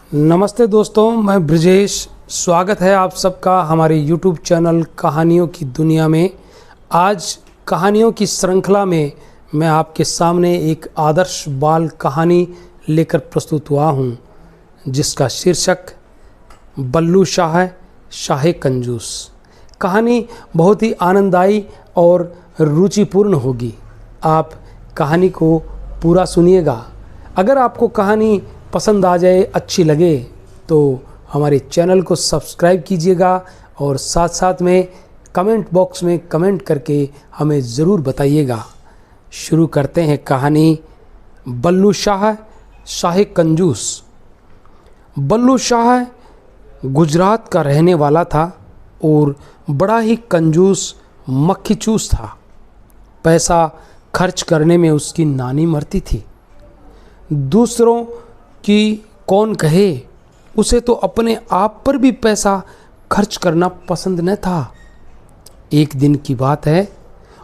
नमस्ते दोस्तों, मैं ब्रजेश। स्वागत है आप सबका हमारे YouTube चैनल कहानियों की दुनिया में। आज कहानियों की श्रृंखला में मैं आपके सामने एक आदर्श बाल कहानी लेकर प्रस्तुत हुआ हूँ, जिसका शीर्षक बल्लू शाह शाह कंजूस। कहानी बहुत ही आनंददायी और रुचिपूर्ण होगी। आप कहानी को पूरा सुनिएगा। अगर आपको कहानी पसंद आ जाए, अच्छी लगे, तो हमारे चैनल को सब्सक्राइब कीजिएगा और साथ साथ में कमेंट बॉक्स में कमेंट करके हमें ज़रूर बताइएगा। शुरू करते हैं कहानी बल्लू शाह शाह कंजूस। बल्लू शाह गुजरात का रहने वाला था और बड़ा ही कंजूस मक्खीचूस था। पैसा खर्च करने में उसकी नानी मरती थी। दूसरों कि कौन कहे, उसे तो अपने आप पर भी पैसा खर्च करना पसंद न था। एक दिन की बात है,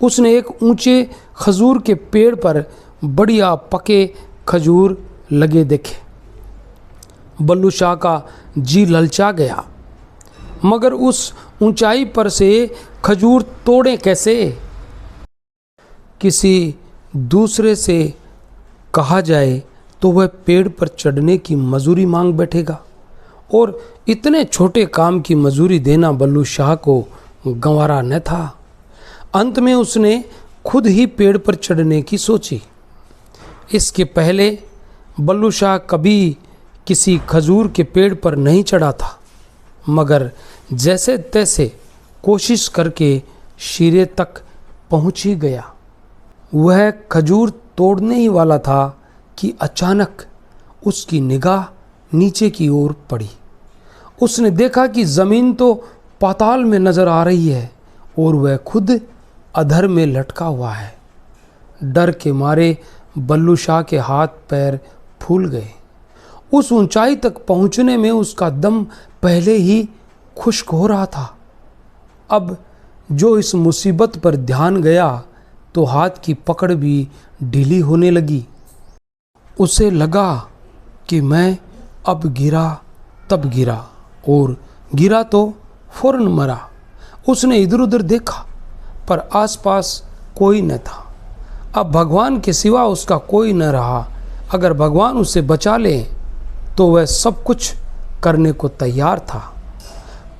उसने एक ऊंचे खजूर के पेड़ पर बढ़िया पके खजूर लगे देखे। बल्लू शाह का जी ललचा गया, मगर उस ऊंचाई पर से खजूर तोड़े कैसे? किसी दूसरे से कहा जाए तो वह पेड़ पर चढ़ने की मजूरी मांग बैठेगा, और इतने छोटे काम की मजूरी देना बल्लू शाह को गंवारा न था। अंत में उसने खुद ही पेड़ पर चढ़ने की सोची। इसके पहले बल्लू शाह कभी किसी खजूर के पेड़ पर नहीं चढ़ा था, मगर जैसे तैसे कोशिश करके सिरे तक पहुंच ही गया। वह खजूर तोड़ने ही वाला था कि अचानक उसकी निगाह नीचे की ओर पड़ी। उसने देखा कि ज़मीन तो पाताल में नज़र आ रही है और वह खुद अधर में लटका हुआ है। डर के मारे बल्लू शाह के हाथ पैर फूल गए। उस ऊंचाई तक पहुंचने में उसका दम पहले ही खुश्क हो रहा था। अब जो इस मुसीबत पर ध्यान गया तो हाथ की पकड़ भी ढीली होने लगी। उसे लगा कि मैं अब गिरा तब गिरा, और गिरा तो फौरन मरा। उसने इधर उधर देखा, पर आसपास कोई न था। अब भगवान के सिवा उसका कोई न रहा। अगर भगवान उसे बचा ले तो वह सब कुछ करने को तैयार था।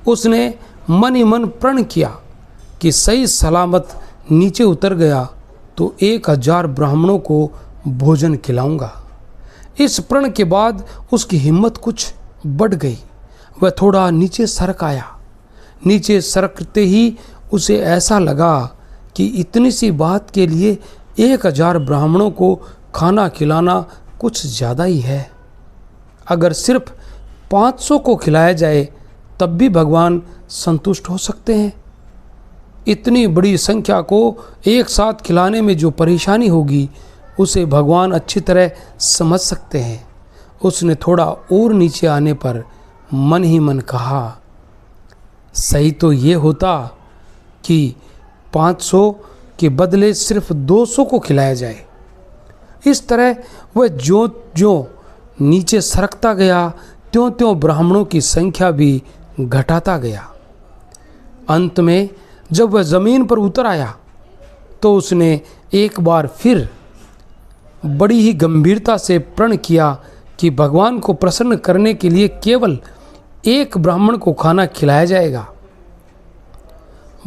उसने मन ही मन प्रण किया कि सही सलामत नीचे उतर गया तो 1000 ब्राह्मणों को भोजन खिलाऊंगा। इस प्रण के बाद उसकी हिम्मत कुछ बढ़ गई। वह थोड़ा नीचे सरक आया। नीचे सरकते ही उसे ऐसा लगा कि इतनी सी बात के लिए 1000 ब्राह्मणों को खाना खिलाना कुछ ज़्यादा ही है। अगर सिर्फ 500 को खिलाया जाए तब भी भगवान संतुष्ट हो सकते हैं। इतनी बड़ी संख्या को एक साथ खिलाने में जो परेशानी होगी, उसे भगवान अच्छी तरह समझ सकते हैं। उसने थोड़ा और नीचे आने पर मन ही मन कहा, सही तो ये होता कि 500 के बदले सिर्फ 200 को खिलाया जाए। इस तरह वह ज्यों ज्यों नीचे सरकता गया, त्यों त्यों ब्राह्मणों की संख्या भी घटाता गया। अंत में जब वह ज़मीन पर उतर आया तो उसने एक बार फिर बड़ी ही गंभीरता से प्रण किया कि भगवान को प्रसन्न करने के लिए केवल एक ब्राह्मण को खाना खिलाया जाएगा।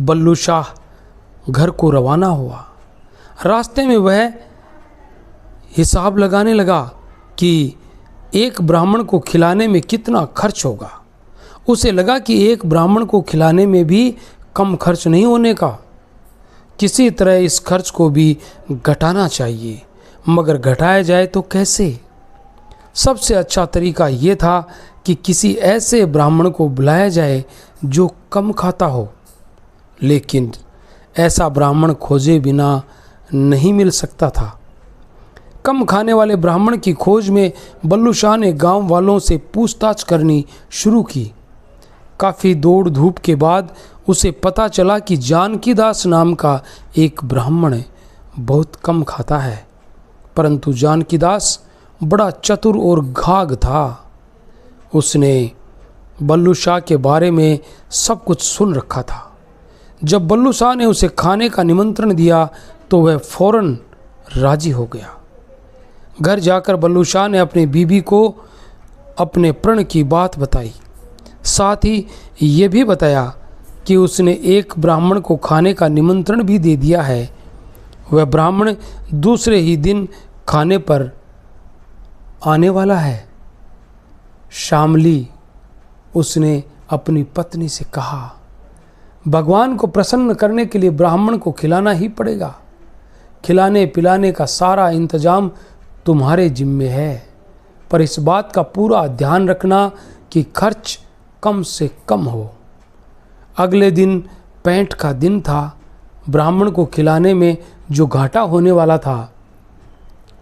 बल्लू शाह घर को रवाना हुआ। रास्ते में वह हिसाब लगाने लगा कि एक ब्राह्मण को खिलाने में कितना खर्च होगा। उसे लगा कि एक ब्राह्मण को खिलाने में भी कम खर्च नहीं होने का। किसी तरह इस खर्च को भी घटाना चाहिए, मगर घटाया जाए तो कैसे? सबसे अच्छा तरीका ये था कि किसी ऐसे ब्राह्मण को बुलाया जाए जो कम खाता हो। लेकिन ऐसा ब्राह्मण खोजे बिना नहीं मिल सकता था। कम खाने वाले ब्राह्मण की खोज में बल्लू शाह ने गांव वालों से पूछताछ करनी शुरू की। काफ़ी दौड़ धूप के बाद उसे पता चला कि जानकी दास नाम का एक ब्राह्मण बहुत कम खाता है, परंतु जानकी दास बड़ा चतुर और घाघ था। उसने बल्लू शाह के बारे में सब कुछ सुन रखा था। जब बल्लू शाह ने उसे खाने का निमंत्रण दिया तो वह फौरन राजी हो गया। घर जाकर बल्लू शाह ने अपनी बीबी को अपने प्रण की बात बताई। साथ ही ये भी बताया कि उसने एक ब्राह्मण को खाने का निमंत्रण भी दे दिया है। वह ब्राह्मण दूसरे ही दिन खाने पर आने वाला है। शामली, उसने अपनी पत्नी से कहा, भगवान को प्रसन्न करने के लिए ब्राह्मण को खिलाना ही पड़ेगा। खिलाने पिलाने का सारा इंतजाम तुम्हारे जिम्मे है, पर इस बात का पूरा ध्यान रखना कि खर्च कम से कम हो। अगले दिन पैंठ का दिन था। ब्राह्मण को खिलाने में जो घाटा होने वाला था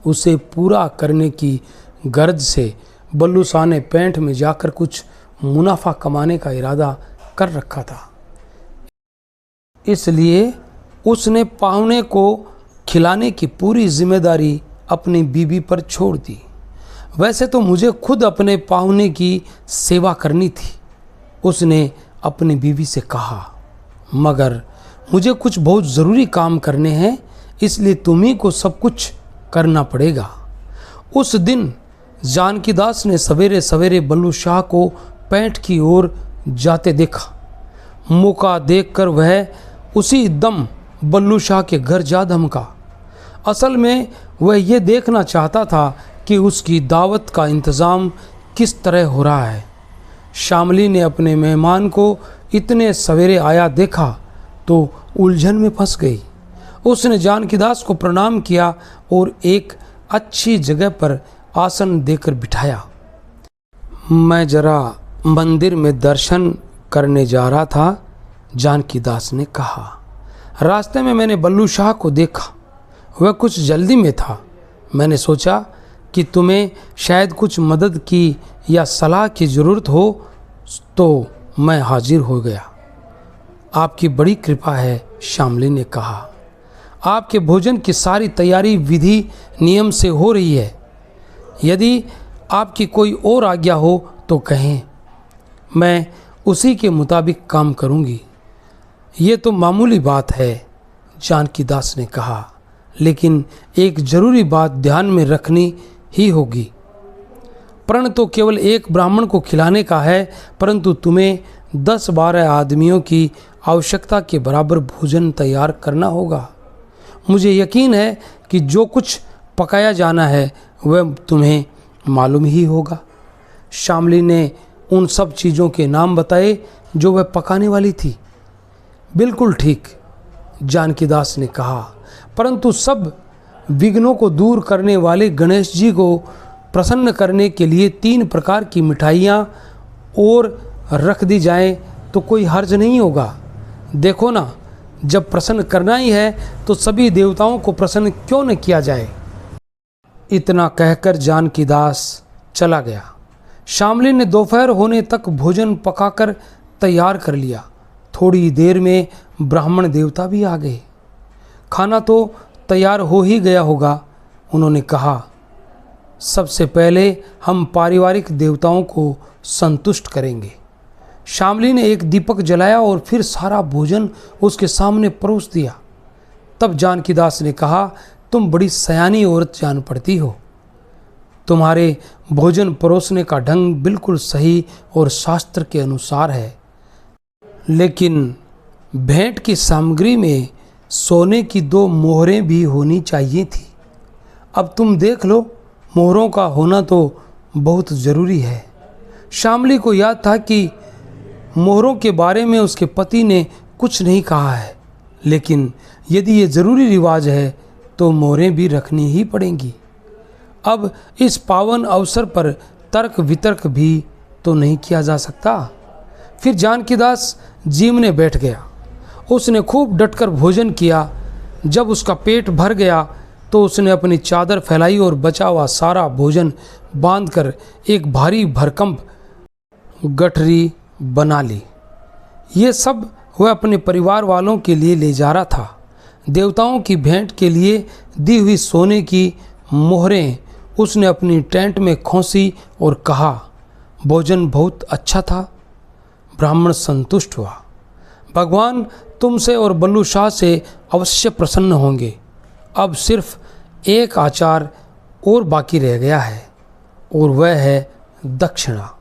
उसे पूरा करने की गर्ज से बल्लू शाह ने पैंठ में जाकर कुछ मुनाफा कमाने का इरादा कर रखा था। इसलिए उसने पाहुने को खिलाने की पूरी जिम्मेदारी अपनी बीबी पर छोड़ दी। वैसे तो मुझे खुद अपने पाहुने की सेवा करनी थी, उसने अपनी बीवी से कहा, मगर मुझे कुछ बहुत ज़रूरी काम करने हैं, इसलिए तुम्ही को सब कुछ करना पड़ेगा। उस दिन जानकी दास ने सवेरे सवेरे बल्लू शाह को पैंठ की ओर जाते देखा। मौका देखकर वह उसी दम बल्लू शाह के घर जा धमका। असल में वह ये देखना चाहता था कि उसकी दावत का इंतज़ाम किस तरह हो रहा है। शामली ने अपने मेहमान को इतने सवेरे आया देखा तो उलझन में फंस गई। उसने जानकी दास को प्रणाम किया और एक अच्छी जगह पर आसन देकर बिठाया। मैं जरा मंदिर में दर्शन करने जा रहा था, जानकी दास ने कहा। रास्ते में मैंने बल्लू शाह को देखा, वह कुछ जल्दी में था। मैंने सोचा कि तुम्हें शायद कुछ मदद की या सलाह की ज़रूरत हो, तो मैं हाजिर हो गया। आपकी बड़ी कृपा है, शामली ने कहा। आपके भोजन की सारी तैयारी विधि नियम से हो रही है। यदि आपकी कोई और आज्ञा हो तो कहें, मैं उसी के मुताबिक काम करूंगी। ये तो मामूली बात है, जानकी दास ने कहा, लेकिन एक ज़रूरी बात ध्यान में रखनी ही होगी। प्रण तो केवल एक ब्राह्मण को खिलाने का है, परंतु तुम्हें 10-12 आदमियों की आवश्यकता के बराबर भोजन तैयार करना होगा। मुझे यकीन है कि जो कुछ पकाया जाना है वह तुम्हें मालूम ही होगा। शामली ने उन सब चीज़ों के नाम बताए जो वह पकाने वाली थी। बिल्कुल ठीक, जानकी दास ने कहा, परंतु सब विघ्नों को दूर करने वाले गणेश जी को प्रसन्न करने के लिए 3 प्रकार की मिठाइयाँ और रख दी जाएं तो कोई हर्ज नहीं होगा। देखो ना, जब प्रसन्न करना ही है तो सभी देवताओं को प्रसन्न क्यों न किया जाए। इतना कहकर जानकी दास चला गया। शामली ने दोपहर होने तक भोजन पकाकर तैयार कर लिया। थोड़ी देर में ब्राह्मण देवता भी आ गए। खाना तो तैयार हो ही गया होगा। उन्होंने कहा, सबसे पहले हम पारिवारिक देवताओं को संतुष्ट करेंगे। शामली ने एक दीपक जलाया और फिर सारा भोजन उसके सामने परोस दिया। तब जानकी दास ने कहा, तुम बड़ी सयानी औरत जान पड़ती हो। तुम्हारे भोजन परोसने का ढंग बिल्कुल सही और शास्त्र के अनुसार है, लेकिन भेंट की सामग्री में सोने की 2 मोहरें भी होनी चाहिए थी। अब तुम देख लो, मोहरों का होना तो बहुत ज़रूरी है। शामली को याद था कि मोहरों के बारे में उसके पति ने कुछ नहीं कहा है, लेकिन यदि ये ज़रूरी रिवाज है तो मोहरें भी रखनी ही पड़ेंगी। अब इस पावन अवसर पर तर्क वितर्क भी तो नहीं किया जा सकता। फिर जानकी दास जीमने बैठ गया। उसने खूब डटकर भोजन किया। जब उसका पेट भर गया तो उसने अपनी चादर फैलाई और बचा हुआ सारा भोजन बांधकर एक भारी भरकम गठरी बना ली। ये सब वह अपने परिवार वालों के लिए ले जा रहा था। देवताओं की भेंट के लिए दी हुई सोने की मोहरें उसने अपनी टेंट में खोसी और कहा, भोजन बहुत अच्छा था। ब्राह्मण संतुष्ट हुआ। भगवान तुमसे और बल्लू शाह से अवश्य प्रसन्न होंगे। अब सिर्फ एक आचार और बाकी रह गया है और वह है दक्षिणा।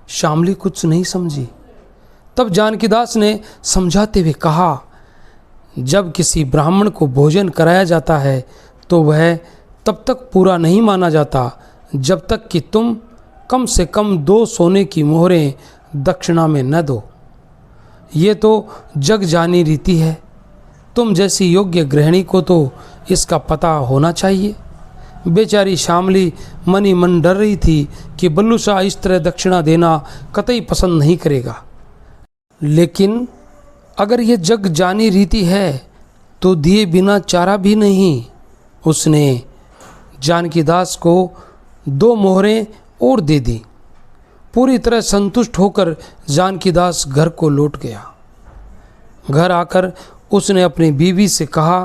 श्यामली कुछ नहीं समझी। तब जानकीदास ने समझाते हुए कहा, जब किसी ब्राह्मण को भोजन कराया जाता है तो वह तब तक पूरा नहीं माना जाता जब तक कि तुम कम से कम 2 सोने की मोहरें दक्षिणा में न दो। ये तो जग जानी रीति है। तुम जैसी योग्य गृहिणी को तो इसका पता होना चाहिए। बेचारी श्यामली मन ही मन डर रही थी कि बल्लू शाह इस तरह दक्षिणा देना कतई पसंद नहीं करेगा। लेकिन अगर ये जग जानी रीति है तो दिए बिना चारा भी नहीं। उसने जानकीदास को 2 मोहरें और दे दी। पूरी तरह संतुष्ट होकर जानकीदास घर को लौट गया। घर आकर उसने अपनी बीवी से कहा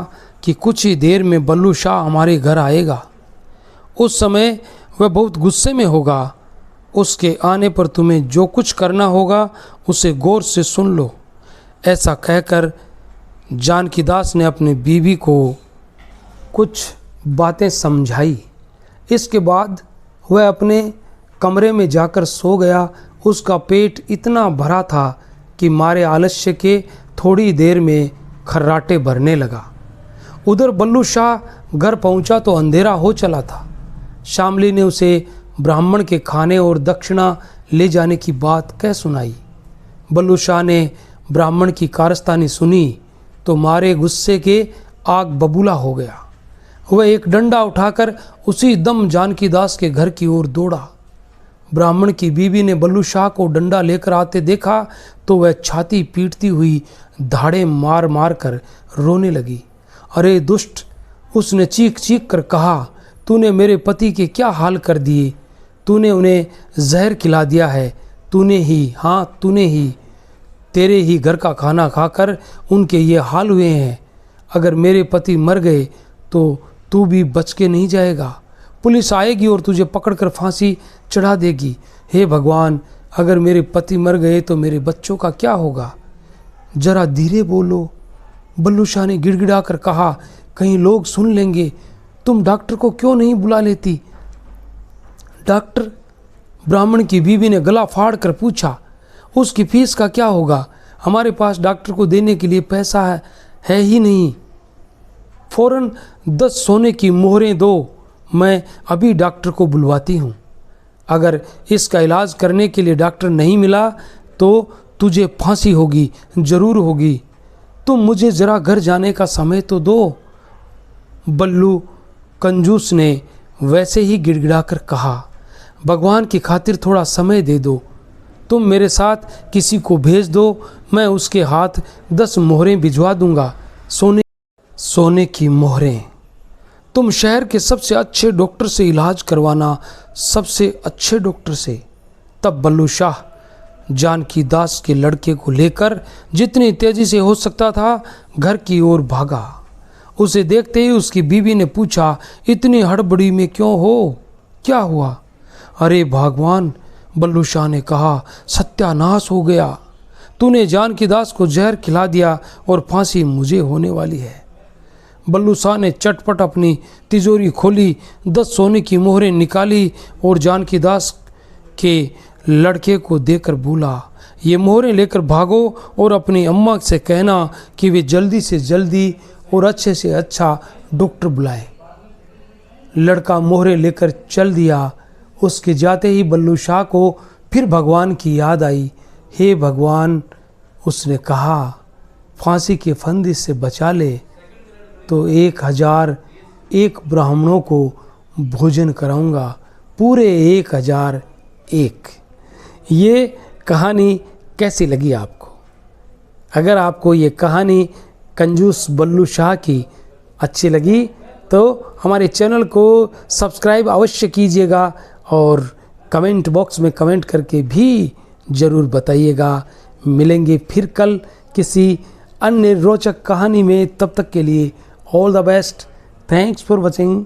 कि कुछ ही देर में बल्लू शाह हमारे घर आएगा। उस समय वह बहुत गुस्से में होगा। उसके आने पर तुम्हें जो कुछ करना होगा उसे गौर से सुन लो। ऐसा कहकर जानकीदास ने अपनी बीवी को कुछ बातें समझाई। इसके बाद वह अपने कमरे में जाकर सो गया। उसका पेट इतना भरा था कि मारे आलस्य के थोड़ी देर में खर्राटे भरने लगा। उधर बल्लू शाह घर पहुंचा तो अंधेरा हो चला था। श्यामली ने उसे ब्राह्मण के खाने और दक्षिणा ले जाने की बात कह सुनाई। बल्लू शाह ने ब्राह्मण की कारस्तानी सुनी तो मारे गुस्से के आग बबूला हो गया। वह एक डंडा उठाकर उसी दम जानकीदास के घर की ओर दौड़ा। ब्राह्मण की बीवी ने बल्लू शाह को डंडा लेकर आते देखा तो वह छाती पीटती हुई धाड़े मार मार कर रोने लगी। अरे दुष्ट, उसने चीख चीख कर कहा, तूने मेरे पति के क्या हाल कर दिए। तूने उन्हें जहर खिला दिया है। तूने ही, हाँ तूने ही, तेरे ही घर का खाना खाकर उनके ये हाल हुए हैं। अगर मेरे पति मर गए तो तू भी बच के नहीं जाएगा। पुलिस आएगी और तुझे पकड़कर फांसी चढ़ा देगी। हे भगवान, अगर मेरे पति मर गए तो मेरे बच्चों का क्या होगा। जरा धीरे बोलो, बल्लू शाह ने गिड़गिड़ा कर कहा, कहीं लोग सुन लेंगे। तुम डॉक्टर को क्यों नहीं बुला लेती। डॉक्टर, ब्राह्मण की बीवी ने गला फाड़ कर पूछा, उसकी फीस का क्या होगा। हमारे पास डॉक्टर को देने के लिए पैसा है ही नहीं। फौरन 10 सोने की मोहरें दो, मैं अभी डॉक्टर को बुलवाती हूँ। अगर इसका इलाज करने के लिए डॉक्टर नहीं मिला तो तुझे फांसी होगी, जरूर होगी। तुम मुझे ज़रा घर जाने का समय तो दो। बल्लू कंजूस ने वैसे ही गिड़गिड़ा कर कहा, भगवान की खातिर थोड़ा समय दे दो। तुम मेरे साथ किसी को भेज दो, मैं उसके हाथ 10 मोहरें भिजवा दूंगा, सोने की मोहरें। तुम शहर के सबसे अच्छे डॉक्टर से इलाज करवाना, सबसे अच्छे डॉक्टर से। तब बल्लू शाह जानकीदास के लड़के को लेकर जितनी तेजी से हो सकता था घर की ओर भागा। उसे देखते ही उसकी बीवी ने पूछा, इतनी हड़बड़ी में क्यों हो, क्या हुआ। अरे भगवान, बल्लू शाह ने कहा, सत्यानाश हो गया। तूने जानकीदास को जहर खिला दिया और फांसी मुझे होने वाली है। बल्लू शाह ने चटपट अपनी तिजोरी खोली, 10 सोने की मोहरें निकाली और जानकीदास के लड़के को देकर बोला, ये मोहरें लेकर भागो और अपनी अम्मा से कहना कि वे जल्दी से जल्दी और अच्छे से अच्छा डॉक्टर बुलाए। लड़का मोहरें लेकर चल दिया। उसके जाते ही बल्लू शाह को फिर भगवान की याद आई। हे भगवान, उसने कहा, फांसी के फंदे से बचा ले तो 1001 ब्राह्मणों को भोजन कराऊंगा, पूरे 1001। ये कहानी कैसी लगी आपको? अगर आपको ये कहानी कंजूस बल्लू शाह की अच्छी लगी तो हमारे चैनल को सब्सक्राइब अवश्य कीजिएगा और कमेंट बॉक्स में कमेंट करके भी ज़रूर बताइएगा। मिलेंगे फिर कल किसी अन्य रोचक कहानी में। तब तक के लिए all the best. Thanks for watching.